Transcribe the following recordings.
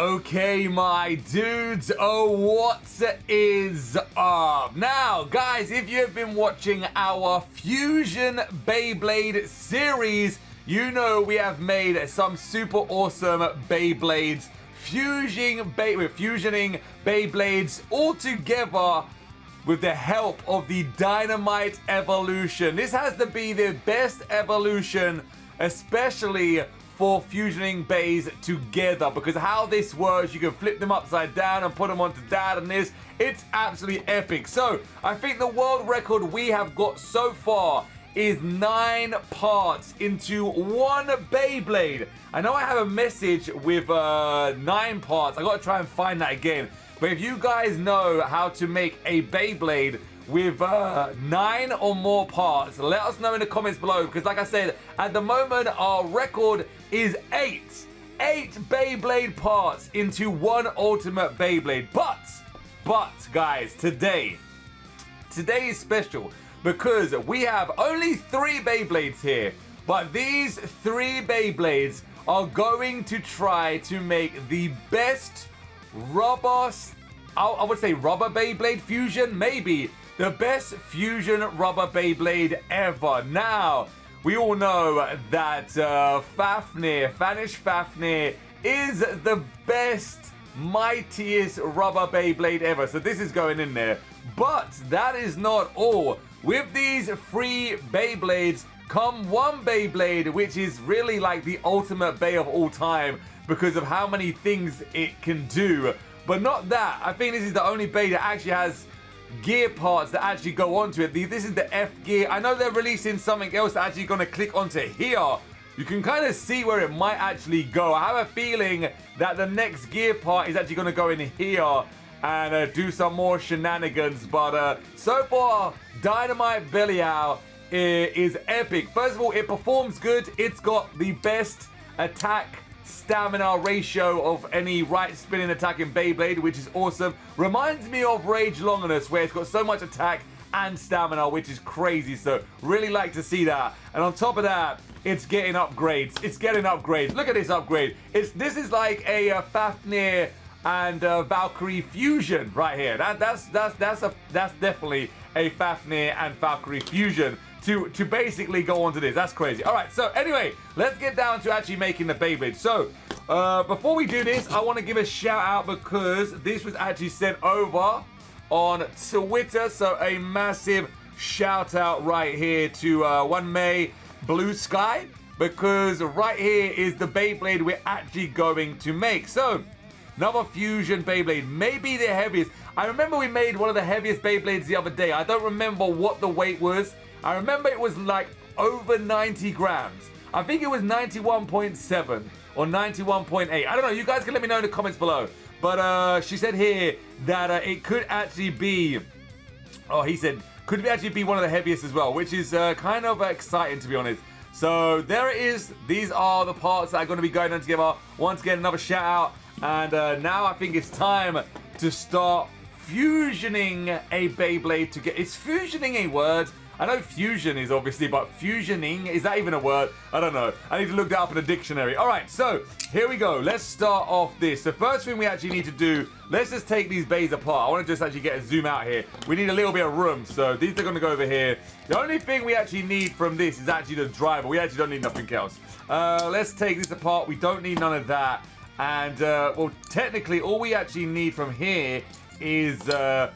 Okay, my dudes, what is up? Now, guys, if you have been watching our Fusion Beyblade series, you know we have made some super awesome Beyblades, fusioning Beyblades all together with the help of the Dynamite evolution. This has to be the best evolution, especially for fusioning bays together, because how this works, you can flip them upside down and put them onto that and this. It's absolutely epic. So I think the world record we have got so far is 9 parts into one Beyblade. I know I have a message with 9 parts. I gotta try and find that again. But if you guys know how to make a Beyblade with 9 or more parts, let us know in the comments below, because like I said, at the moment our record is 8 Beyblade parts into one ultimate Beyblade. But guys, today is special because we have only 3 Beyblades here, but these 3 Beyblades are going to try to make the best rubber, I would say rubber Beyblade fusion, maybe the best fusion rubber Beyblade ever. Now, we all know that Fafnir is the best, mightiest rubber Beyblade ever. So this is going in there. But that is not all. With these 3 Beyblades come one Beyblade, which is really like the ultimate Bey of all time because of how many things it can do. But not that. I think this is the only Bey that actually has gear parts that actually go onto it. This is the F gear. I know they're releasing something else that's actually going to click onto here. You can kind of see where it might actually go. I have a feeling that the next gear part is actually going to go in here and do some more shenanigans. But so far, Dynamite Belial is epic. First of all, it performs good. It's got the best attack stamina ratio of any right spinning attacking Beyblade, which is awesome. Reminds me of Rage Longinus, where it's got so much attack and stamina, which is crazy. So really like to see that. And on top of that, it's getting upgrades. It's getting upgrades. Look at this upgrade. This is like a Fafnir and Valkyrie fusion right here. That's definitely a Fafnir and Valkyrie fusion to basically go onto this. That's crazy. All right, so anyway, let's get down to actually making the Beyblade. So before we do this, I want to give a shout out because this was actually sent over on Twitter. So a massive shout out right here to One May Blue Sky, because right here is the Beyblade we're actually going to make. So another fusion Beyblade, maybe the heaviest. I remember we made one of the heaviest Beyblades the other day. I don't remember what the weight was. I remember it was like over 90 grams. I think it was 91.7 or 91.8. I don't know. You guys can let me know in the comments below. But she said here that it could actually be, he said, could actually be one of the heaviest as well, which is kind of exciting, to be honest. So there it is. These are the parts that are going to be going on together. Once again, another shout out. And now I think it's time to start fusioning a Beyblade to get... Is fusioning a word? I know fusion is obviously, but fusioning, is that even a word? I don't know. I need to look that up in a dictionary. All right, so here we go. Let's start off this. The first thing we actually need to do, let's just take these bays apart. I want to just actually get a zoom out here. We need a little bit of room, so these are going to go over here. The only thing we actually need from this is actually the driver. We actually don't need nothing else. Let's take this apart. We don't need none of that. And, well, technically, all we actually need from here is the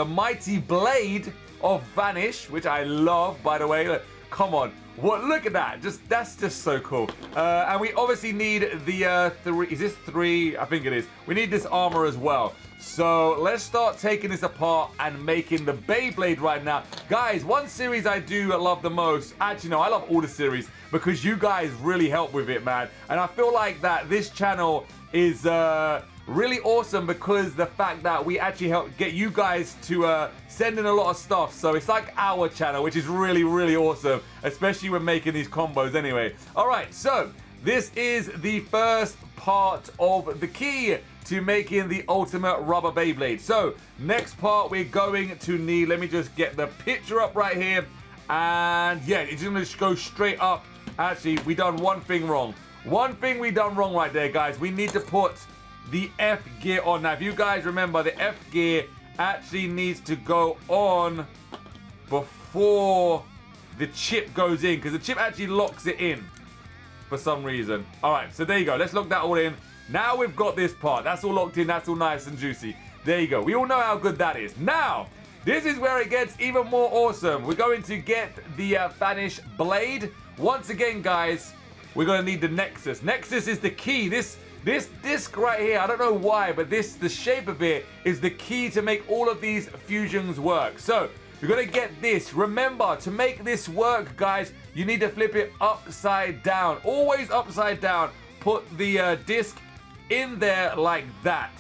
mighty blade of Vanish, which I love, by the way. Look, come on, look at that. That's just so cool. And we obviously need the 3. Is this 3? I think it is. We need this armor as well. So let's start taking this apart and making the Beyblade right now. Guys, one series I do love the most, actually no, I love all the series because you guys really help with it, man. And I feel like that this channel is really awesome because the fact that we actually help get you guys to send in a lot of stuff. So it's like our channel, which is really, really awesome, especially when making these combos anyway. All right, so this is the first part of the key to making the ultimate rubber Beyblade. So next part we're going to need, let me just get the picture up right here. And yeah, it's gonna just go straight up. Actually, we done one thing wrong. One thing we done wrong right there, guys. We need to put the F gear on. Now, if you guys remember, the F gear actually needs to go on before the chip goes in, because the chip actually locks it in for some reason. All right, so there you go. Let's lock that all in. Now we've got this part. That's all locked in. That's all nice and juicy. There you go. We all know how good that is. Now, this is where it gets even more awesome. We're going to get the Vanish blade. Once again, guys, we're going to need the Nexus. Nexus is the key. This disc right here, I don't know why, but the shape of it is the key to make all of these fusions work. So, you're going to get this. Remember, to make this work, guys, you need to flip it upside down. Always upside down. Put the disc in there like that.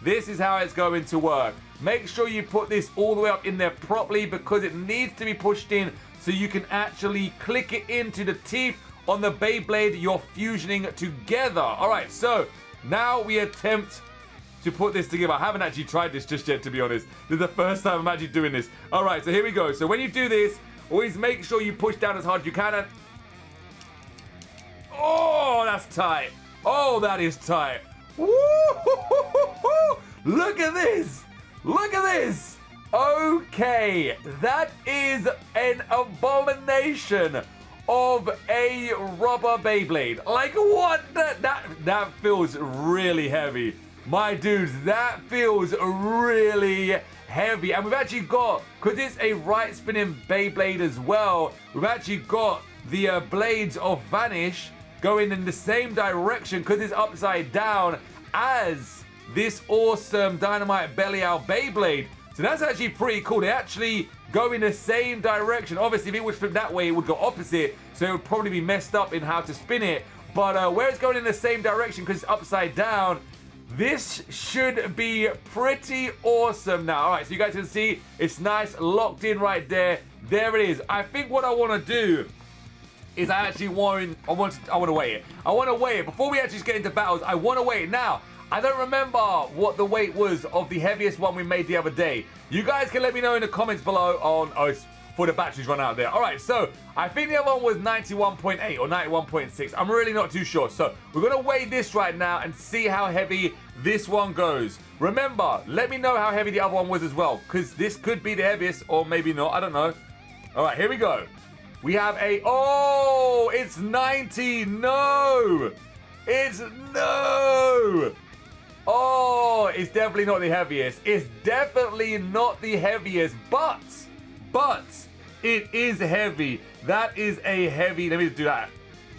This is how it's going to work. Make sure you put this all the way up in there properly, because it needs to be pushed in so you can actually click it into the teeth on the Beyblade you're fusioning together. All right, so now we attempt to put this together. I haven't actually tried this just yet, to be honest. This is the first time I'm actually doing this. All right, so here we go. So when you do this, always make sure you push down as hard as you can. And oh, that's tight. Oh, that is tight. Woo! Look at this. Look at this. Okay, that is an abomination of a rubber Beyblade. Like, what? That feels really heavy. My dudes, that feels really heavy. And we've actually got, because it's a right spinning Beyblade as well, we've actually got the blades of Vanish going in the same direction, because it's upside down, as this awesome Dynamite Belly Out Beyblade. So that's actually pretty cool. They actually go in the same direction. Obviously, if it was flipped that way, it would go opposite, so it would probably be messed up in how to spin it. But where it's going in the same direction, because it's upside down, this should be pretty awesome now. All right, so you guys can see it's nice, locked in right there. There it is. I think what I want to do is I want to weigh it. I want to weigh it. Before we actually get into battles, I want to weigh it. Now, I don't remember what the weight was of the heaviest one we made the other day. You guys can let me know in the comments below on, it's for the batteries run out there. All right, so I think the other one was 91.8 or 91.6. I'm really not too sure. So we're going to weigh this right now and see how heavy this one goes. Remember, let me know how heavy the other one was as well, because this could be the heaviest or maybe not. I don't know. All right, here we go. We have oh, it's 90. No, it's no. Oh, it's definitely not the heaviest. It's definitely not the heaviest, but it is heavy. That is a heavy, let me just do that.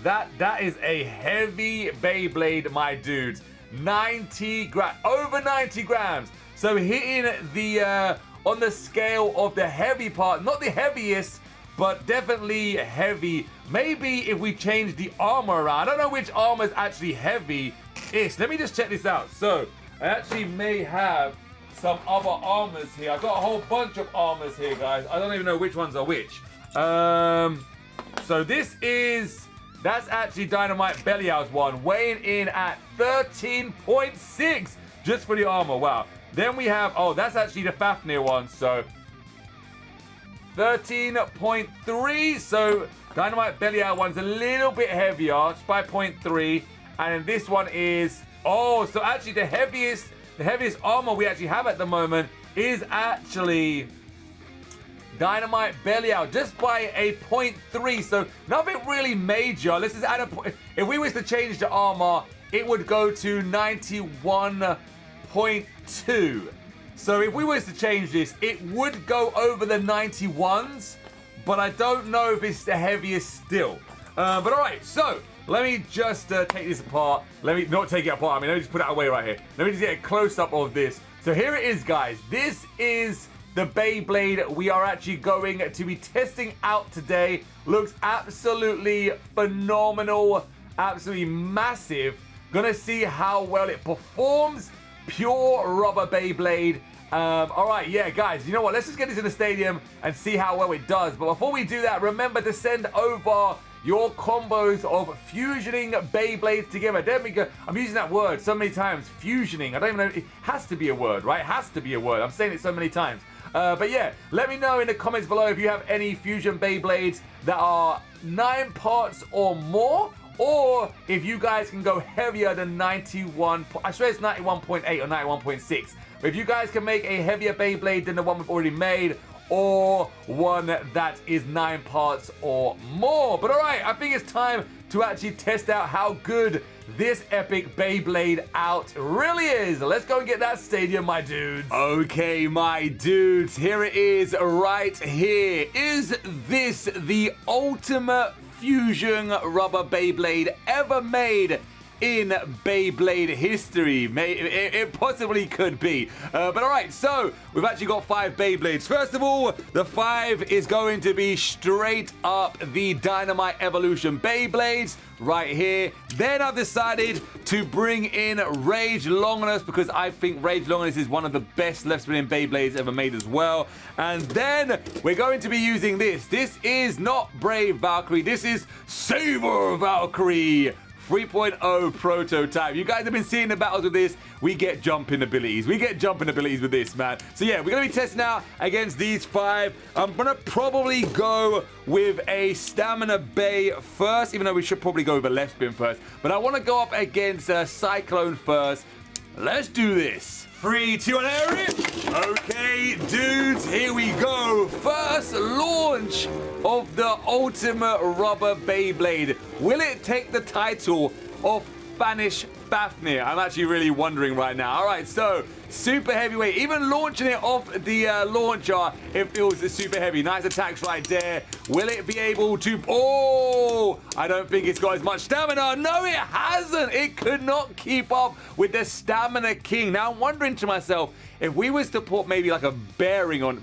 That is a heavy Beyblade, my dudes. 90 grams, over 90 grams. So hitting the, on the scale of the heavy part, not the heaviest, but definitely heavy. Maybe if we change the armor around. I don't know which armor is actually heavy-ish. Let me just check this out. So I actually may have some other armors here. I've got a whole bunch of armors here, guys. I don't even know which ones are which. So that's actually Dynamite Belly Out's one, weighing in at 13.6 just for the armor. Wow. Then we have, oh, that's actually the Fafnir one. So 13.3. So Dynamite Belly Out one's a little bit heavier, it's by 0.3. And then this one is, oh, so actually the heaviest armor we actually have at the moment is actually Dynamite Belly Out, just by a 0.3. So nothing really major. Let's just add a point. If we was to change the armor, it would go to 91.2. So if we was to change this, it would go over the 91s, but I don't know if it's the heaviest still. But all right, so let me just take this apart. Let me not take it apart. Let me just put it away right here. Let me just get a close-up of this. So here it is, guys. This is the Beyblade we are actually going to be testing out today. Looks absolutely phenomenal, absolutely massive. Gonna see how well it performs. Pure rubber Beyblade. All right, yeah, guys, you know what? Let's just get this in the stadium and see how well it does. But before we do that, remember to send over your combos of fusioning Beyblades together. I'm using that word so many times, fusioning. I don't even know, it has to be a word, right? It has to be a word. I'm saying it so many times. But yeah, let me know in the comments below if you have any fusion Beyblades that are 9 parts or more, or if you guys can go heavier than 91, I swear it's 91.8 or 91.6. But if you guys can make a heavier Beyblade than the one we've already made, or one that is 9 parts or more. But alright, I think it's time to actually test out how good this epic Beyblade out really is. Let's go and get that stadium, my dudes. Okay, my dudes, here it is right here. Is this the ultimate fusion rubber Beyblade ever made in Beyblade history? It possibly could be. But alright, so we've actually got 5 Beyblades. First of all, the 5 is going to be straight up the Dynamite Evolution Beyblades right here. Then I've decided to bring in Rage Longinus because I think Rage Longinus is one of the best left spinning Beyblades ever made as well. And then we're going to be using this. This is not Brave Valkyrie. This is Saber Valkyrie 3.0 prototype. You guys have been seeing the battles with this. We get jumping abilities. We get jumping abilities with this, man. So yeah, we're going to be testing out against these 5. I'm going to probably go with a Stamina Bay first, even though we should probably go with a left spin first. But I want to go up against Cyclone first. Let's do this. 3, 2, 1, area. Okay, dudes, here we go. First launch of the ultimate rubber Beyblade. Will it take the title of Spanish Fafnir? I'm actually really wondering right now. All right, so super heavyweight. Even launching it off the launcher, it feels super heavy. Nice attacks right there. Will it be able to... Oh, I don't think it's got as much stamina. No, it hasn't. It could not keep up with the Stamina King. Now, I'm wondering to myself, if we was to put maybe like a bearing on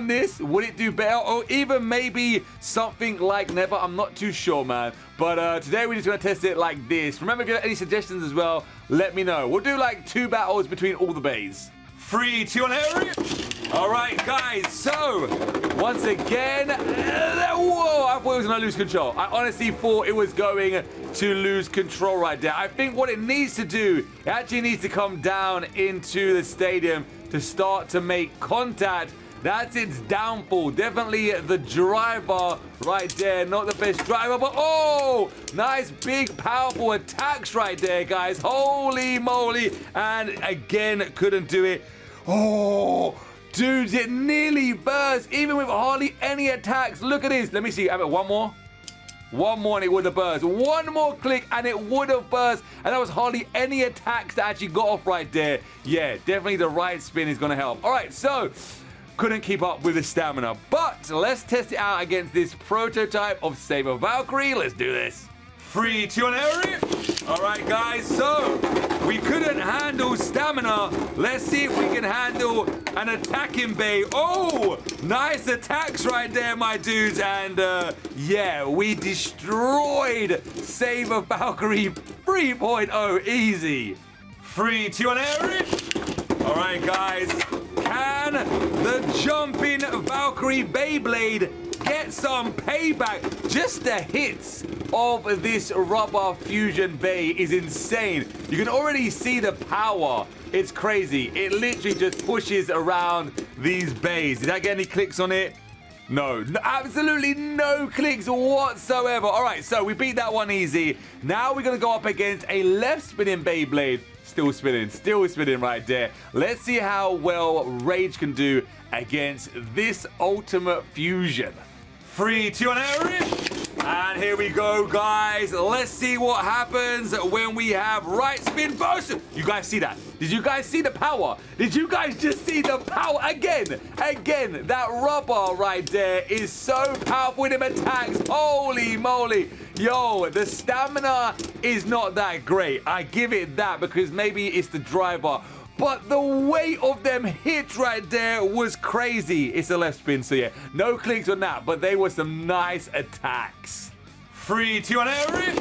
this, would it do better? Or even maybe something like Never? I'm not too sure, man. But today we're just going to test it like this. Remember, if you have any suggestions as well, let me know. We'll do like 2 battles between all the bays. 3, 2, 1, area. All right, guys. So, once again, whoa, I thought it was going to lose control. I honestly thought it was going to lose control right there. I think what it needs to do, it actually needs to come down into the stadium to start to make contact. That's its downfall. Definitely the driver right there. Not the best driver, but oh, nice big powerful attacks right there, guys. Holy moly. And again, couldn't do it. Oh, dudes, it nearly burst, even with hardly any attacks. Look at this. Let me see. Have it one more. One more and it would have burst. One more click and it would have burst. And that was hardly any attacks that actually got off right there. Yeah, definitely the right spin is going to help. All right, so couldn't keep up with the stamina. But let's test it out against this prototype of Saber Valkyrie. Let's do this. 3, 2, 1, area. All right, guys, so we couldn't handle stamina. Let's see if we can handle an attacking bay. Oh, nice attacks right there, my dudes. And yeah, we destroyed Saber Valkyrie 3.0 easy. 3, 2, 1, area. All right, guys. Can the jumping Valkyrie Beyblade get some payback? Just the hits of this rubber fusion bay is insane. You can already see the power. It's crazy. It literally just pushes around these bays. Did I get any clicks on it? No, absolutely no clicks whatsoever. All right, so we beat that one easy. Now we're going to go up against a left spinning Beyblade. Still spinning right there. Let's see how well Rage can do against this ultimate fusion. 3, 2, 1, area. And here we go, guys. Let's see what happens when we have right spin burst. You guys see that? Did you guys see the power? Did you guys just see the power? Again, that rubber right there is so powerful with them attacks. Holy moly. Yo, the stamina is not that great. I give it that because maybe it's the driver. But the weight of them hits right there was crazy. It's a left spin, so yeah, no clicks on that, but they were some nice attacks. 3, 2, 1, area.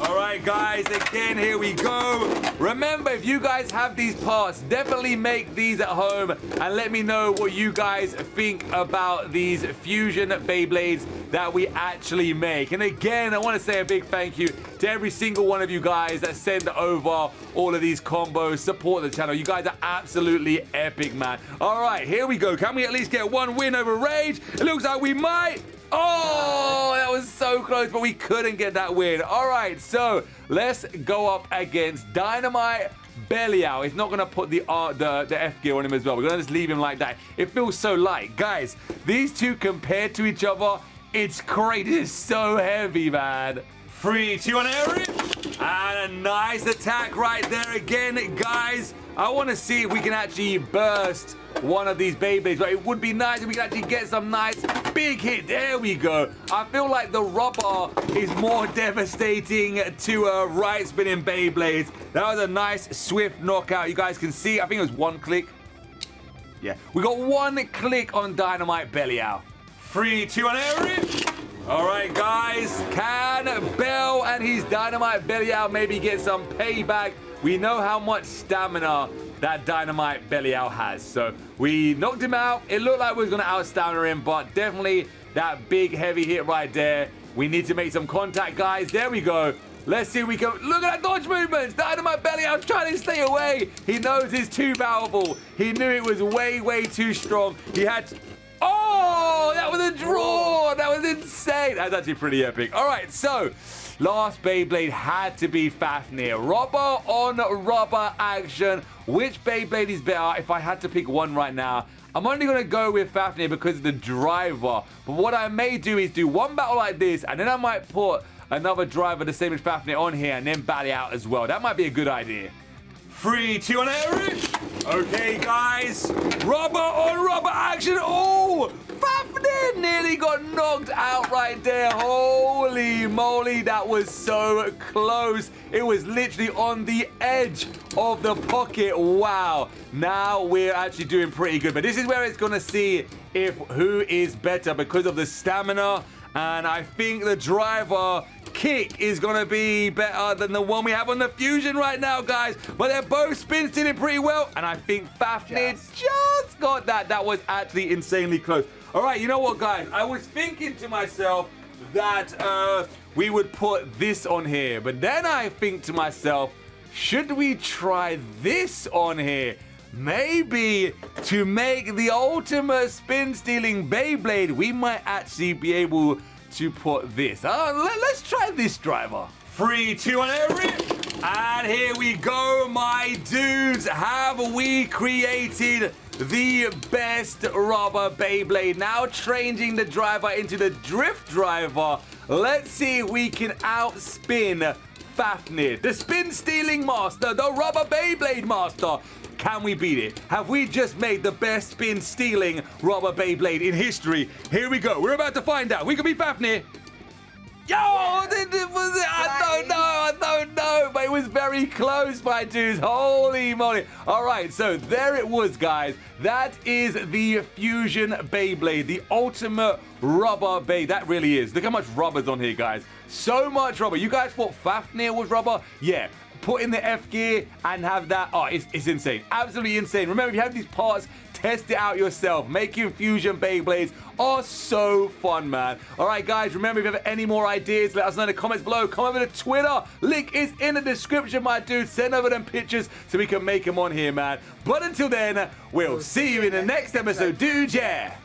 All right, guys, again, here we go. Remember, if you guys have these parts, definitely make these at home and let me know what you guys think about these fusion Beyblades that we actually make. And again, I want to say a big thank you to every single one of you guys that send over all of these combos, support the channel. You guys are absolutely epic, man. All right, here we go. Can we at least get one win over Rage? It looks like we might. Oh, that was so close, but we couldn't get that win. All right, so let's go up against Dynamite Belial. He's not going to put the F gear on him as well. We're going to just leave him like that. It feels so light. Guys, these two compared to each other, it's crazy. It's so heavy, man. 3, 2, 1, Eric. And a nice attack right there again, guys. I want to see if we can actually burst one of these Beyblades, but it would be nice if we could actually get some nice big hit. There we go. I feel like the rubber is more devastating to right spinning Beyblades. That was a nice swift knockout. You guys can see, I think it was 1 click. Yeah, we got 1 click on Dynamite Belial. 3, 2, 1, Eric. All right, guys, can Bell and his Dynamite Belial maybe get some payback? We know how much stamina that Dynamite Belial has. So we knocked him out. It looked like we was going to outstamina him, but definitely that big heavy hit right there. We need to make some contact, guys. There we go. Let's see if we can... Look at that dodge movements. Dynamite Belial trying to stay away. He knows it's too powerful. He knew it was way, way too strong. He had... Oh, that was a draw. That was insane. That's actually pretty epic. All right, so... last Beyblade had to be Fafnir. Rubber on rubber action. Which Beyblade is better? If I had to pick one right now, I'm only going to go with Fafnir because of the driver. But what I may do is do one battle like this, and then I might put another driver the same as Fafnir on here, and then battle out as well. That might be a good idea. 3, 2, 1, Eric. Okay, guys. Rubber on rubber action. Oh, Fafnir nearly got knocked out right there. Holy moly, that was so close. It was literally on the edge of the pocket. Wow. Now we're actually doing pretty good. But this is where it's going to see if who is better because of the stamina. And I think the driver kick is going to be better than the one we have on the Fusion right now, guys. But they're both spin stealing pretty well. And I think Fafnir just got that. That was actually insanely close. All right, you know what, guys? I was thinking to myself that we would put this on here. But then I think to myself, should we try this on here? Maybe to make the ultimate spin-stealing Beyblade, we might actually be able to put this. Let's try this driver. 3, 2, 1, Eric. And here we go, my dudes. Have we created the best rubber Beyblade? Now changing the driver into the drift driver. Let's see if we can outspin Fafnir, the spin-stealing master, the rubber Beyblade master. Can we beat it? Have we just made the best spin-stealing rubber Beyblade in history? Here we go. We're about to find out. We could beat Fafnir. Yo, I don't know, but it was very close, my dudes. Holy moly. All right, so there it was, guys. That is the Fusion Beyblade, the ultimate rubber Beyblade. That really is. Look how much rubber's on here, guys. So much rubber. You guys thought Fafnir was rubber? Yeah. Put in the F gear and have that. Oh, it's insane. Absolutely insane. Remember, if you have these parts, test it out yourself. Making Fusion Beyblades are so fun, man. All right, guys, remember, if you have any more ideas, let us know in the comments below. Come over to Twitter. Link is in the description, my dude. Send over them pictures so we can make them on here, man. But until then, we'll see you in the next episode, dude. Yeah.